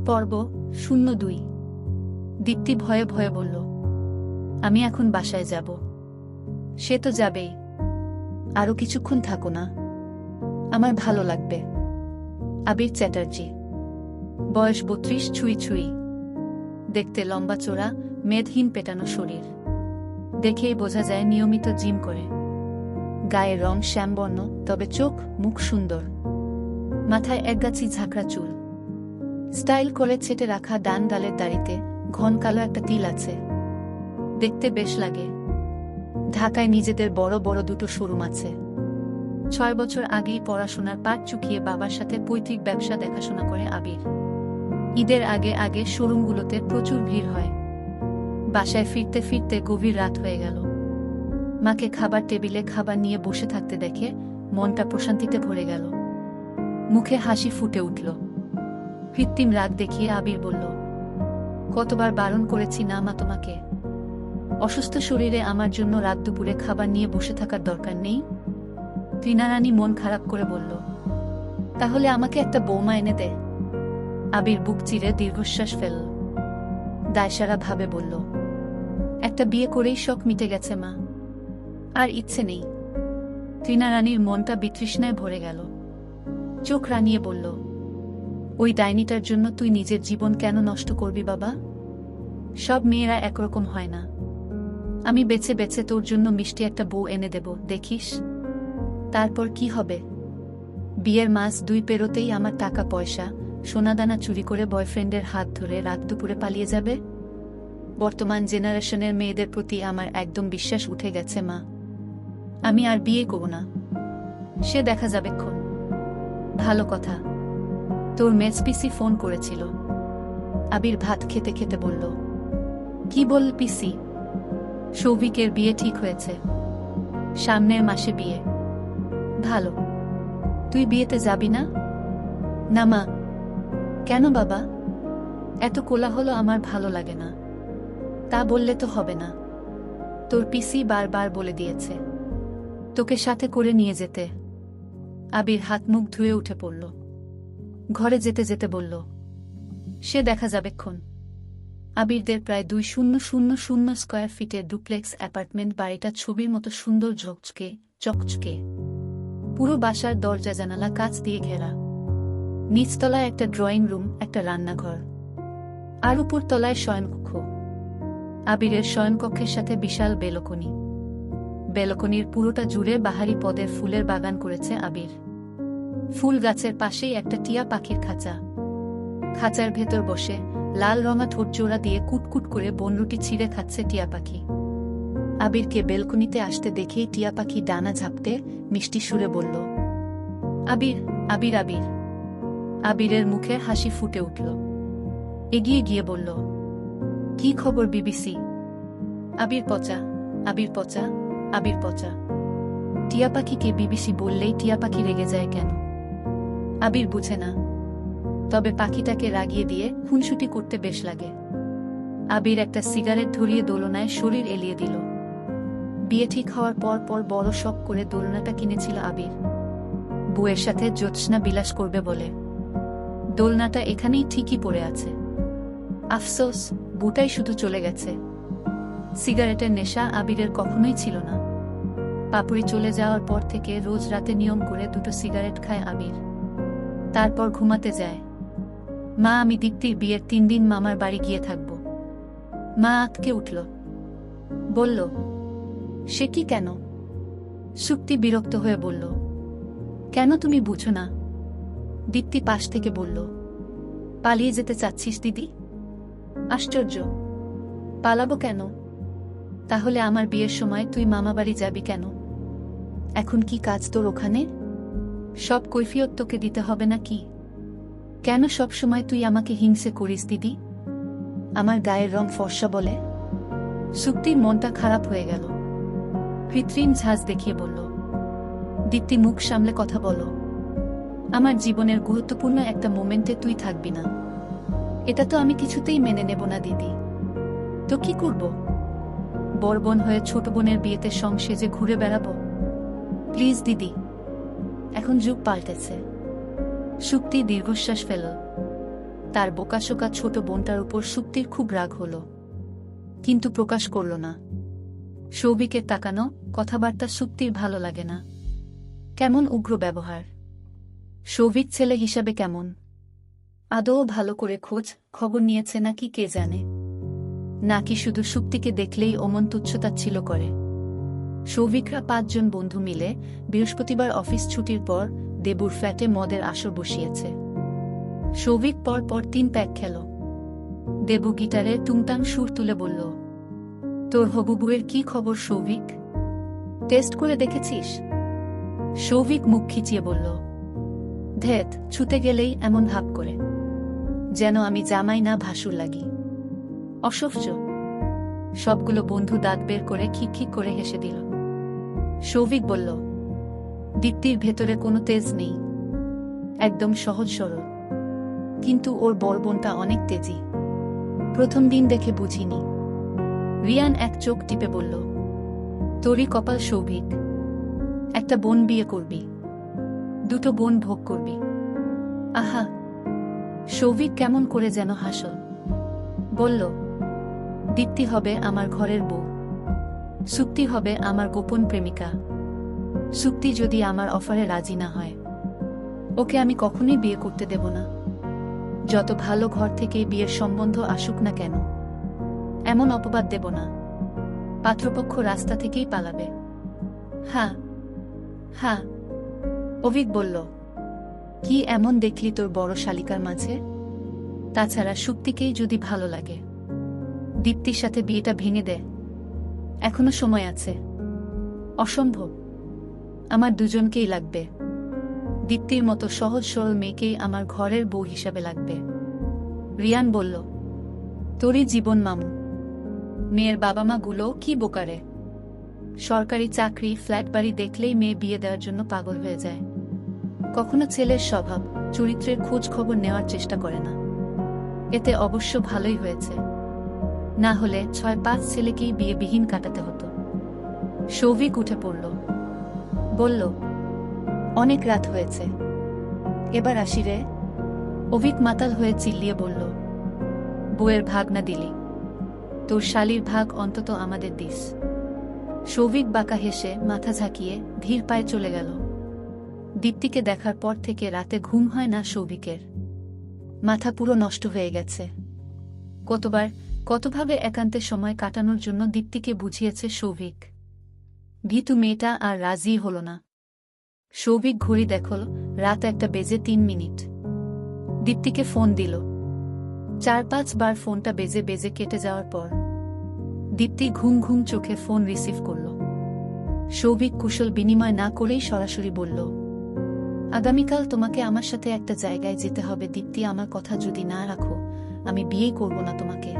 পর্ব ০২। দীপ্তি ভয়ে ভয়ে বলল, আমি এখন বাসায় যাব। সে তো যাবেই। আরও কিছুক্ষণ থাকো না, আমার ভালো লাগবে। আবির চ্যাটার্জি, বয়স ৩২, ছুঁই ছুঁই, দেখতে লম্বা চোরা, মেদহীন পেটানো শরীর, দেখেই বোঝা যায় নিয়মিত জিম করে। গায়ের রং শ্যামবর্ণ, তবে চোখ মুখ সুন্দর। মাথায় একগাছি ঝাঁকড়া চুল, স্টাইল করে ছেটে রাখা ডান গালের দাড়িতে ঘন কালো একটা তিল আছে। দেখতে বেশ লাগে। ঢাকায় নিজেদের বড় বড় দুটো শোরুম আছে। ৬ বছর আগেই পড়াশোনার পাট চুকিয়ে বাবার সাথে পৈতৃক ব্যবসা দেখাশোনা করে আবির। ঈদের আগে আগে শোরুমগুলোতে প্রচুর ভিড় হয়। বাসায় ফিরতে ফিরতে গভীর রাত হয়ে গেল। মাকে খাবার টেবিলে খাবার নিয়ে বসে থাকতে দেখে মনটা প্রশান্তিতে ভরে গেল। মুখে হাসি ফুটে উঠল। কৃত্রিম রাগ দেখিয়ে আবির বলল, কতবার বারণ করেছি না মা তোমাকে? অসুস্থ শরীরে আমার জন্য রাত দুপুরে খাবার নিয়ে বসে থাকার দরকার নেই। তৃণারানী মন খারাপ করে বলল, তাহলে আমাকে একটা বৌমা এনে দে। আবির বুক চিরে দীর্ঘশ্বাস ফেলল। দায়সারা ভাবে বলল, একটা বিয়ে করেই শখ মিটে গেছে মা, আর ইচ্ছে নেই। তৃণারানীর মনটা বিতৃষ্ণায় ভরে গেল। চোখ রানিয়ে বলল, ওই ডাইনিটার জন্য তুই নিজের জীবন কেন নষ্ট করবি বাবা? সব মেয়েরা একরকম হয় না। আমি বেছে বেছে তোর জন্য মিষ্টি একটা বউ এনে দেব, দেখিস। তারপর কি হবে? বিয়ের মাস ২ পেরোতেই আমার টাকা পয়সা সোনাদানা চুরি করে বয়ফ্রেন্ডের হাত ধরে রাত দুপুরে পালিয়ে যাবে। বর্তমান জেনারেশনের মেয়েদের প্রতি আমার একদম বিশ্বাস উঠে গেছে মা। আমি আর বিয়ে করব না, সে দেখা যাবেক্ষণ। ভালো কথা, তোর মেজপিসি ফোন করেছিল। আবির ভাত খেতে খেতে বলল, কি বল পিসি? সৌভিকের বিয়ে ঠিক হয়েছে, সামনের মাসে বিয়ে। ভালো, তুই বিয়েতে যাবি না? না মা। কেন বাবা? এত কোলাহল আমার ভালো লাগে না। তা বললে তো হবে না। তোর পিসি বারবার বলে দিয়েছে তোকে সাথে করে নিয়ে যেতে। আবির হাত মুখ ধুয়ে উঠে পড়ল। ঘরে যেতে যেতে বলল, সে দেখা যাবেক্ষণ। আবিরদের প্রায় ২,০০০ স্কয়ার ফিটের ডুপ্লেক্স অ্যাপার্টমেন্ট বাড়িটা ছবির মতো সুন্দর ঝকঝকে চকচকে। পুরো বাসার দরজা জানালা কাঁচ দিয়ে ঘেরা। নিচতলায় একটা ড্রয়িং রুম, একটা রান্নাঘর, আর উপর তলায় শয়নকক্ষ। আবিরের শয়নকক্ষের সাথে বিশাল বেলকনি। বেলকনির পুরোটা জুড়ে বাহারি পদের ফুলের বাগান করেছে আবির। ফুল গাছের পাশেই একটা টিয়া পাখির খাঁচা। খাঁচার ভেতর বসে লাল রঙা ঠোঁটজোড়া দিয়ে কুটকুট করে বনরুটি ছিঁড়ে খাচ্ছে টিয়া পাখি। আবিরকে বেলকনিতে আসতে দেখেই টিয়া পাখি ডানা ঝাপটে মিষ্টি সুরে বলল, আবির আবির আবির। আবিরের মুখে হাসি ফুটে উঠল। এগিয়ে গিয়ে বলল, কি খবর বিবিসি? আবির পচা, আবির পচা, আবির পচা। টিয়া পাখিকে বিবিসি বললেই টিয়া পাখি রেগে যায় কেন? আবির বুঝে না, তবে পাখিটাকে রাগিয়ে দিয়ে খুনসুটি করতে বেশ লাগে। আবির একটা সিগারেট ধরিয়ে দোলনায় শরীর এলিয়ে দিল। বিয়ে ঠিক হওয়ার পর বড় শখ করে দোলনাটা কিনেছিল আবির, বউয়ের সাথে জ্যোৎস্না বিলাস করবে বলে। দোলনাটা এখানেই ঠিকই পড়ে আছে। আফসোস, বুটাই শুধু চলে গেছে। সিগারেটের নেশা আবিরের কখনোই ছিল না। পাপুড়ি চলে যাওয়ার পর থেকে রোজ রাতে নিয়ম করে 2টো সিগারেট খায় আবির। তারপর ঘুমাতে যায়। মা, আমি দীপ্তির বিয়ের 3 দিন মামার বাড়ি গিয়ে থাকব। মা আঁতকে উঠল, বলল, সে কি কেন? সুক্তি বিরক্ত হয়ে বলল, কেন তুমি বুঝো না? দীপ্তি পাশ থেকে বলল, পালিয়ে যেতে চাচ্ছিস দিদি? আশ্চর্য, পালাবো কেন? তাহলে আমার বিয়ের সময় তুই মামাবাড়ি যাবি কেন? এখন কি কাজ তোর ওখানে? সব কৈফিয়ত তোকে দিতে হবে না কি? কেন সব সময় তুই আমাকে হিংসে করিস দিদি? আমার গায়ের রং ফর্সা বলে? সুক্তির মনটা খারাপ হয়ে গেল। কৃত্রিম ঝাঁজ দেখিয়ে বলল, দীপ্তি মুখ সামলে কথা বলো। আমার জীবনের গুরুত্বপূর্ণ একটা মোমেন্টে তুই থাকবি না, এটা তো আমি কিছুতেই মেনে নেব না দিদি। তো কি করব? বড় বোন হয়ে ছোট বোনের বিয়েতে সং সেজে ঘুরে বেড়াবো? প্লিজ দিদি, এখন যুগ পাল্টেছে। সুক্তি দীর্ঘশ্বাস ফেল। তার বোকাশোকা ছোট বোনটার উপর সুপ্তির খুব রাগ হল, কিন্তু প্রকাশ করল না। সৌভিকের তাকানো কথাবার্তা সুপ্তির ভালো লাগে না। কেমন উগ্র ব্যবহার। সৌভিক ছেলে হিসাবে কেমন? আদৌ ভালো করে খোঁজ খবর নিয়েছে নাকি কে জানে, নাকি শুধু সুপ্তিকে দেখলেই অমন তুচ্ছতাচ্ছিল করে। সৌভিকরা 5 জন বন্ধু মিলে বৃহস্পতিবার অফিস ছুটির পর দেবুর ফ্ল্যাটে মদের আসর বসিয়েছে। সৌভিক পর পর 3 প্যাক খেল। দেবু গিটারের টুংটাং সুর তুলে বলল, তোর হবু বউয়ের কি খবর সৌভিক? টেস্ট করে দেখেছিস? সৌভিক মুখ খিচিয়ে বলল, ধেত, ছুতে গেলেই এমন ভাব করে, যেন আমি জামাই না ভাসুর লাগি। অসহ্য। সবগুলো বন্ধু দাঁত বের করে খিক করে হেসে দিল। সৌভিক বলল, দীপ্তির ভেতরে কোনো তেজ নেই, একদম সহজ সরল, কিন্তু ওর বড় বোনটা অনেক তেজি। প্রথম দিন দেখে বুঝিনি। রিয়ান এক চোখ টিপে বলল, তোরই কপাল সৌভিক, একটা বোন বিয়ে করবি, 2টো বোন ভোগ করবি। আহা। সৌভিক কেমন করে যেন হাসল। বলল, দীপ্তি হবে আমার ঘরের বউ, সুপ্তি হবে আমার গোপন প্রেমিকা। সুপ্তি যদি আমার অফারে রাজি না হয়, ওকে আমি কখনোই বিয়ে করতে দেব না। যত ভালো ঘর থেকে বিয়ের সম্বন্ধ আসুক না কেন, এমন অপবাদ দেব না। পাত্রপক্ষ রাস্তা থেকেই পালাবে। হ্যাঁ হ্যাঁ। অভিক বলল, কি এমন দেখলি তোর বড় শালিকার মাঝে? তাছাড়া সুপ্তিকেই যদি ভালো লাগে, দীপ্তির সাথে বিয়েটা ভেঙে দে, এখনো সময় আছে। অসম্ভব। আমার দুজনকেই লাগবে। দীপ্তির মতো সহজ সরল মেয়েকেই আমার ঘরের বউ হিসাবে লাগবে। রিয়ান বলল, তোরই জীবন মামু। মেয়ের বাবা মা গুলো কি বোকারে। সরকারি চাকরি ফ্ল্যাট বাড়ি দেখলেই মেয়ে বিয়ে দেওয়ার জন্য পাগল হয়ে যায়। কখনো ছেলের স্বভাব চরিত্রের খোঁজ খবর নেওয়ার চেষ্টা করে না। এতে অবশ্য ভালোই হয়েছে, না হলে 6-5 ছেলেকেই বিয়েবিহীন কাটাতে হতো। সৌভিক উঠে পড়ল, বলল, অনেক রাত হয়েছে, এবার আসি রে। অভিক মাতাল হয়ে চিল্লিয়ে বলল, বউয়ের ভাগ না দিলি, তোর শালির ভাগ অন্তত আমাদের দিস। সৌভিক বাঁকা হেসে মাথা ঝাঁকিয়ে ধীর পায়ে চলে গেল। দীপ্তিকে দেখার পর থেকে রাতে ঘুম হয় না সৌভিকের। মাথা পুরো নষ্ট হয়ে গেছে। কতভাবে একান্তে সময় কাটানোর জন্য দীপ্তিকে বুঝিয়েছে সৌভিক। ভীতু মেয়েটা আর রাজি হল না। সৌভিক ঘড়ি দেখল, রাত 1টা বেজে 3 মিনিট। দীপ্তিকে ফোন দিল। 4-5 বার ফোনটা বেজে বেজে কেটে যাওয়ার পর দীপ্তি ঘুম ঘুম চোখে ফোন রিসিভ করল। সৌভিক কুশল বিনিময় না করেই সরাসরি বলল, আগামীকাল তোমাকে আমার সাথে একটা জায়গায় যেতে হবে দীপ্তি, আমার কথা যদি না রাখো আমি বিয়ে করব না তোমাকে।